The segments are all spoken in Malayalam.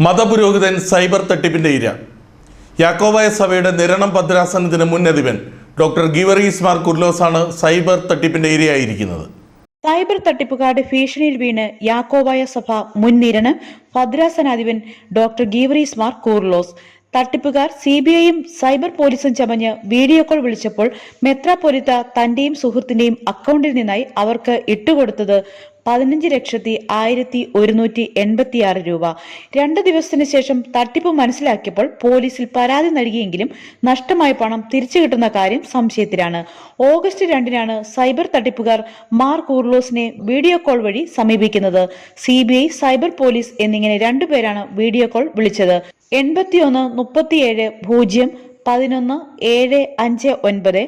മതപുരോഹിതൻ സൈബർ തട്ടിപ്പിന്റെ ഇര. യാക്കോബായ സഭയുടെ നിരണം ഭദ്രാസനത്തിന് മുൻ അധിപൻ ഡോക്ടർ ഗീവറീസ് മാർ കുർലോസാണ് സൈബർ തട്ടിപ്പിന്റെ ഇരയായിരിക്കുന്നത്. സൈബർ തട്ടിപ്പുകാരുടെ ഭീഷണിയിൽ വീണ് യാക്കോബായ സഭ മുൻ നിരണം ഭദ്രാസനാധിപൻ ഡോക്ടർ ഗീവറീസ് മാർ കൂർലോസ്. തട്ടിപ്പുകാർ CBIയും സൈബർ പോലീസും ചമഞ്ഞ് വീഡിയോ കോൾ വിളിച്ചപ്പോൾ മെത്രാപ്പൊലീത്ത തന്റെയും സുഹൃത്തിന്റെയും അക്കൗണ്ടിൽ നിന്നായി അവർക്ക് ഇട്ടുകൊടുത്തത് 15,186 രൂപ. 2 ദിവസത്തിന് ശേഷം തട്ടിപ്പ് മനസ്സിലാക്കിയപ്പോൾ പോലീസിൽ പരാതി നൽകിയെങ്കിലും നഷ്ടമായ പണം തിരിച്ചു കിട്ടുന്ന കാര്യം സംശയത്തിലാണ്. ഓഗസ്റ്റ് 2-നാണ് സൈബർ തട്ടിപ്പുകാർ മാർ കൂർലോസിനെ വീഡിയോ കോൾ വഴി സമീപിക്കുന്നത്. CBI, സൈബർ പോലീസ് എന്നിങ്ങനെ 2 പേരാണ് വീഡിയോ കോൾ വിളിച്ചത്. 81 37 0 11 759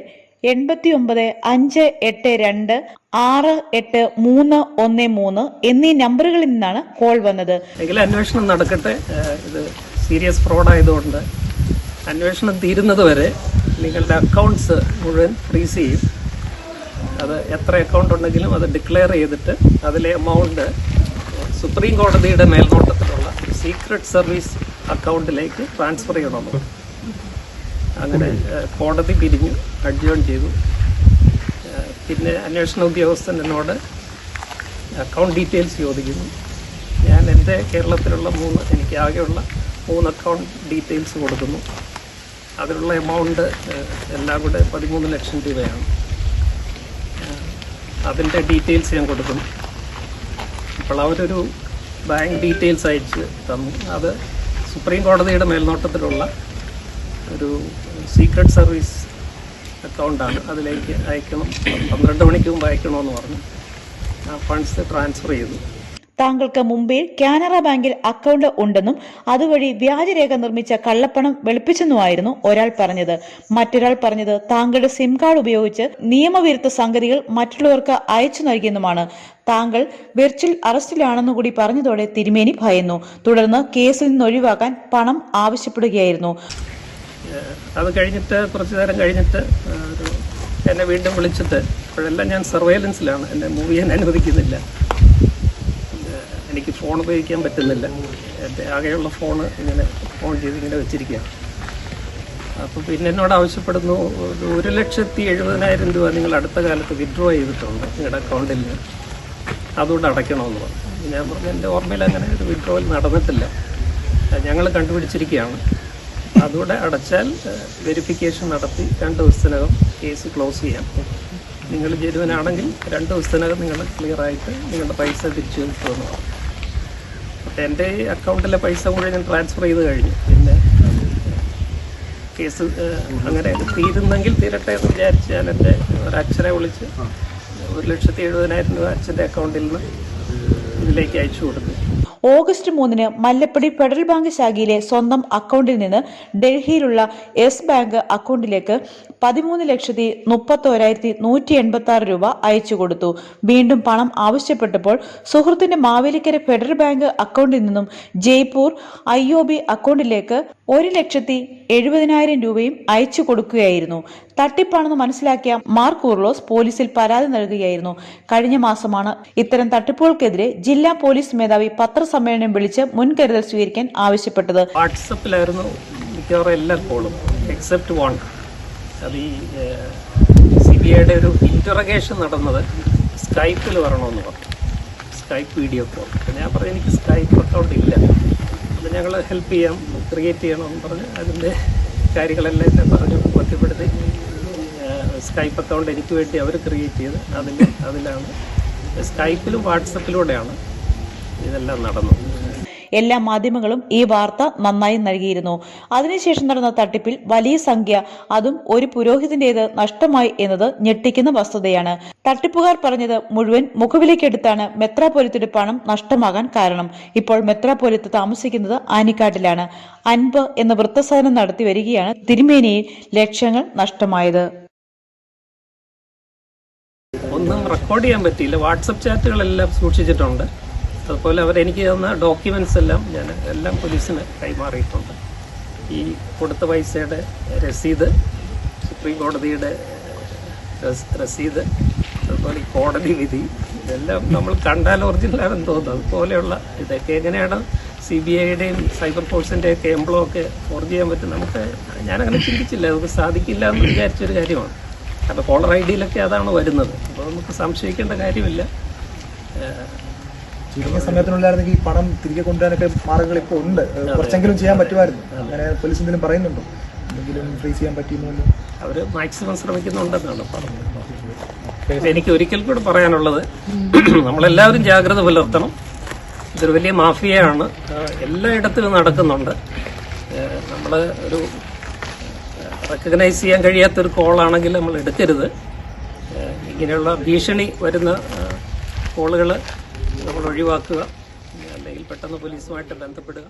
89 582 68 313 എന്നീ നമ്പറുകളിൽ നിന്നാണ് കോൾ വന്നത്. അന്വേഷണം നടക്കട്ടെ. ഇത് സീരിയസ് ഫ്രോഡ് ആയതുകൊണ്ട് അന്വേഷണം തീരുന്നത് വരെ നിങ്ങളുടെ അക്കൗണ്ട്സ് മുഴുവൻ ഫ്രീസ് ചെയ്യും. അത് എത്ര അക്കൗണ്ട് ഉണ്ടെങ്കിലും അത് ഡിക്ലെയർ ചെയ്തിട്ട് അതിലെ എമൗണ്ട് സുപ്രീം കോടതിയുടെ മേൽനോട്ടത്തിലുള്ള സീക്രട്ട് സർവീസ് അക്കൗണ്ടിലേക്ക് ട്രാൻസ്ഫർ ചെയ്യണമെന്ന്. അങ്ങനെ കോടതി പിരിഞ്ഞു, അഡ്ജേൺ ചെയ്തു. പിന്നെ അന്വേഷണ ഉദ്യോഗസ്ഥൻ എന്നോട് അക്കൗണ്ട് ഡീറ്റെയിൽസ് ചോദിക്കുന്നു. ഞാൻ എൻ്റെ കേരളത്തിലുള്ള എനിക്ക് ആകെയുള്ള 3 അക്കൗണ്ട് ഡീറ്റെയിൽസ് കൊടുക്കുന്നു. അതിലുള്ള എമൗണ്ട് എല്ലാം കൂടെ 13 ലക്ഷം രൂപയാണ്. അതിൻ്റെ ഡീറ്റെയിൽസ് ഞാൻ കൊടുക്കുന്നു. അപ്പോൾ അവരൊരു ബാങ്ക് ഡീറ്റെയിൽസ് അയച്ച് തന്നു. അത് സുപ്രീം കോടതിയുടെ മേൽനോട്ടത്തിലുള്ള ഒരു സീക്രട്ട് സർവീസ് അക്കൗണ്ടാണ്. അതിലേക്ക് അയക്കണം, 12 മണിക്ക് മുമ്പ് അയക്കണമെന്ന് പറഞ്ഞു. ആ ഫണ്ട്സ് ട്രാൻസ്ഫർ ചെയ്തു. താങ്കൾക്ക് മുംബൈയിൽ കാനറ ബാങ്കിൽ അക്കൗണ്ട് ഉണ്ടെന്നും അതുവഴി വ്യാജരേഖ നിർമ്മിച്ച കള്ളപ്പണം വെളുപ്പിച്ചെന്നുമായിരുന്നു ഒരാൾ പറഞ്ഞത്. മറ്റൊരാൾ പറഞ്ഞത് താങ്കളുടെ സിം കാർഡ് ഉപയോഗിച്ച് നിയമവിരുദ്ധ സംഗതികൾ മറ്റുള്ളവർക്ക് അയച്ചു നൽകിയെന്നുമാണ്. താങ്കൾ വെർച്വൽ അറസ്റ്റിലാണെന്നുകൂടി പറഞ്ഞതോടെ തിരുമേനി ഭയന്നു. തുടർന്ന് കേസിൽ നിന്ന് ഒഴിവാക്കാൻ പണം ആവശ്യപ്പെടുകയായിരുന്നു. അത് കഴിഞ്ഞിട്ട് കുറച്ചു നേരം കഴിഞ്ഞിട്ട് എന്നെ വീണ്ടും വിളിച്ചിട്ട്, ഇപ്പോഴെല്ലാം ഞാൻ സർവൈലൻസിലാണ്, എന്നെ മൂവ് ചെയ്യാൻ അനുവദിക്കുന്നില്ല, എനിക്ക് ഫോൺ ഉപയോഗിക്കാൻ പറ്റുന്നില്ല, എൻ്റെ ആകെയുള്ള ഫോൺ ചെയ്ത് വെച്ചിരിക്കുകയാണ്. അപ്പോൾ പിന്നെ എന്നോട് ആവശ്യപ്പെടുന്നു 1,70,70,000 രൂപ നിങ്ങൾ അടുത്ത കാലത്ത് വിഡ്രോ ചെയ്തിട്ടുണ്ട് നിങ്ങളുടെ അക്കൗണ്ടിൽ നിന്ന്, അതുകൊണ്ട് അടയ്ക്കണമെന്ന് പറഞ്ഞു. ഞാൻ പറഞ്ഞു എൻ്റെ ഓർമ്മയിൽ അങ്ങനെ ഒരു വിഡ്രോവൽ നടന്നിട്ടില്ല, ഞങ്ങൾ കണ്ടുപിടിച്ചിരിക്കുകയാണ്, അതുകൂടെ അടച്ചാൽ വെരിഫിക്കേഷൻ നടത്തി 2 ദിവസത്തിനകം കേസ് ക്ലോസ് ചെയ്യാം. നിങ്ങൾ ജെനുവനാണെങ്കിൽ 2 ദിവസത്തിനകം നിങ്ങൾ ക്ലിയറായിട്ട് നിങ്ങളുടെ പൈസ തിരിച്ചു കിട്ടുമെന്ന് പറഞ്ഞു. അപ്പം എൻ്റെ അക്കൗണ്ടിലെ പൈസ മുഴുവൻ ഞാൻ ട്രാൻസ്ഫർ ചെയ്ത് കഴിഞ്ഞു. പിന്നെ കേസ് അങ്ങനെ തീരുന്നെങ്കിൽ തീരട്ടെ എന്ന് വിചാരിച്ച് ഞാൻ എൻ്റെ ഒരച്ഛനെ വിളിച്ച് 1,70,70,000 രൂപ അച്ഛൻ്റെ അക്കൗണ്ടിൽ നിന്ന് ഇതിലേക്ക് അയച്ചു കൊടുത്തു. ഓഗസ്റ്റ് 3-ന് മല്ലപ്പടി ഫെഡറൽ ബാങ്ക് ശാഖയിലെ സ്വന്തം അക്കൗണ്ടിൽ നിന്ന് ഡൽഹിയിലുള്ള യെസ് ബാങ്ക് അക്കൗണ്ടിലേക്ക് 13,31,186 രൂപ അയച്ചു കൊടുത്തു. വീണ്ടും പണം ആവശ്യപ്പെട്ടപ്പോൾ സുഹൃത്തിന്റെ മാവേലിക്കര ഫെഡറൽ ബാങ്ക് അക്കൗണ്ടിൽ നിന്നും ജയ്പൂർ IOB അക്കൗണ്ടിലേക്ക് 1,70,70,000 രൂപയും അയച്ചു കൊടുക്കുകയായിരുന്നു. തട്ടിപ്പാണെന്ന് മനസ്സിലാക്കിയ മാർ കൂർലോസ് പോലീസിൽ പരാതി നൽകുകയായിരുന്നു. കഴിഞ്ഞ മാസമാണ് ഇത്തരം തട്ടിപ്പുകൾക്കെതിരെ ജില്ലാ പോലീസ് മേധാവി പത്രസമ്മേളനം വിളിച്ച് മുൻകരുതൽ സ്വീകരിക്കാൻ ആവശ്യപ്പെട്ടത്. വാട്സപ്പിലായിരുന്നു മിക്കവാറും എല്ലാ കോളും എക്സെപ്റ്റ് 1. അത് ഈ CBIയുടെ ഒരു ഇന്ററഗേഷൻ നടന്നത് സ്കൈപ്പിൽ വരണമെന്ന് പറഞ്ഞു, സ്കൈപ്പ് വീഡിയോ കോൾ. ഞാൻ പറഞ്ഞു എനിക്ക് സ്കൈപ്പ് അക്കൗണ്ട് ഇല്ല, അത് ഞങ്ങൾ ഹെൽപ്പ് ചെയ്യാം, ക്രിയേറ്റ് ചെയ്യണമെന്ന് പറഞ്ഞ് അതിൻ്റെ കാര്യങ്ങളെല്ലാം എന്നെ പറഞ്ഞു ബോധ്യപ്പെടുത്തി. സ്കൈപ്പ് അക്കൗണ്ട് എനിക്ക് വേണ്ടി അവർ ക്രിയേറ്റ് ചെയ്ത് അതിലാണ് സ്കൈപ്പിലും വാട്സപ്പിലൂടെയാണ് ഇതെല്ലാം നടന്നത്. എല്ലാ മാധ്യമങ്ങളും ഈ വാർത്ത നന്നായി നൽകിയിരുന്നു. അതിനുശേഷം നടന്ന തട്ടിപ്പിൽ വലിയ സംഖ്യ, അതും ഒരു പുരോഹിതന്റേത്, നഷ്ടമായി എന്നത് ഞെട്ടിക്കുന്ന വസ്തുതയാണ്. തട്ടിപ്പുകാർ പറഞ്ഞത് മുഴുവൻ മുഖവിലേക്കെടുത്താണ് മെത്രാപ്പൊലീത്തയുടെ പണം നഷ്ടമാകാൻ കാരണം. ഇപ്പോൾ മെത്രാപ്പൊലീത്ത താമസിക്കുന്നത് ആനിക്കാട്ടിലാണ്. അൻപ് എന്ന വൃത്തസാധനം നടത്തി വരികയാണ് തിരുമേനിയിൽ ലക്ഷങ്ങൾ നഷ്ടമായത്. ഒന്നും റെക്കോർഡ് ചെയ്യാൻ പറ്റിയില്ല. വാട്സപ്പ് ചാറ്റുകളെല്ലാം സൂക്ഷിച്ചിട്ടുണ്ട്. അതുപോലെ അവരെനിക്ക് തന്ന ഡോക്യുമെൻറ്റ്സ് എല്ലാം ഞാൻ എല്ലാം പോലീസിന് കൈമാറിയിട്ടുണ്ട്. ഈ കൊടുത്ത പൈസയുടെ രസീത്, സുപ്രീം കോടതിയുടെ രസീത്, അതുപോലെ ഈ കോടതി വിധി, ഇതെല്ലാം നമ്മൾ കണ്ടാൽ ഒറിജിനലാണെന്ന് തോന്നുന്നു. അതുപോലെയുള്ള ഇതൊക്കെ എങ്ങനെയാണ് CBIയുടെയും സൈബർ ഫോഴ്സിൻ്റെയൊക്കെ എംപ്ലോയൊക്കെ ഫോർജ് ചെയ്യാൻ പറ്റും. ഞാനങ്ങനെ ചിന്തിച്ചില്ല, നമുക്ക് സാധിക്കില്ല എന്ന് വിചാരിച്ചൊരു കാര്യമാണ്. അപ്പോൾ കോളർ ID-യിലൊക്കെ അതാണ് വരുന്നത്. അപ്പോൾ നമുക്ക് സംശയിക്കേണ്ട കാര്യമില്ല. ചുരുങ്ങിയ സമയത്തിനുള്ളിലായിരുന്നെങ്കിൽ ഈ പണം തിരികെ കൊണ്ടുവരാനൊക്കെ മാർഗങ്ങൾ ഇപ്പോൾ ഉണ്ട്. കുറച്ചെങ്കിലും ചെയ്യാൻ പറ്റുമായിരുന്നു. അങ്ങനെ പോലീസ് എന്തെങ്കിലും പറയുന്നുണ്ടോ? എന്തെങ്കിലും ഫ്രീസ് ചെയ്യാൻ പറ്റിയെന്നല്ലോ? അവർ മാക്സിമം ശ്രമിക്കുന്നുണ്ടെന്നാണ് പറഞ്ഞത്. എനിക്ക് ഒരിക്കൽ കൂടെ പറയാനുള്ളത്, നമ്മളെല്ലാവരും ജാഗ്രത പുലർത്തണം. ഇതൊരു വലിയ മാഫിയയാണ്, എല്ലായിടത്തിലും നടക്കുന്നുണ്ട്. നമ്മൾ ഒരു റെക്കഗ്നൈസ് ചെയ്യാൻ കഴിയാത്തൊരു കോളാണെങ്കിൽ നമ്മൾ എടുക്കരുത്. ഇങ്ങനെയുള്ള ഭീഷണി വരുന്ന കോളുകൾ നമ്മൾ ഒഴിവാക്കുക, അല്ലെങ്കിൽ പെട്ടെന്ന് പോലീസുമായിട്ട് ബന്ധപ്പെടുക.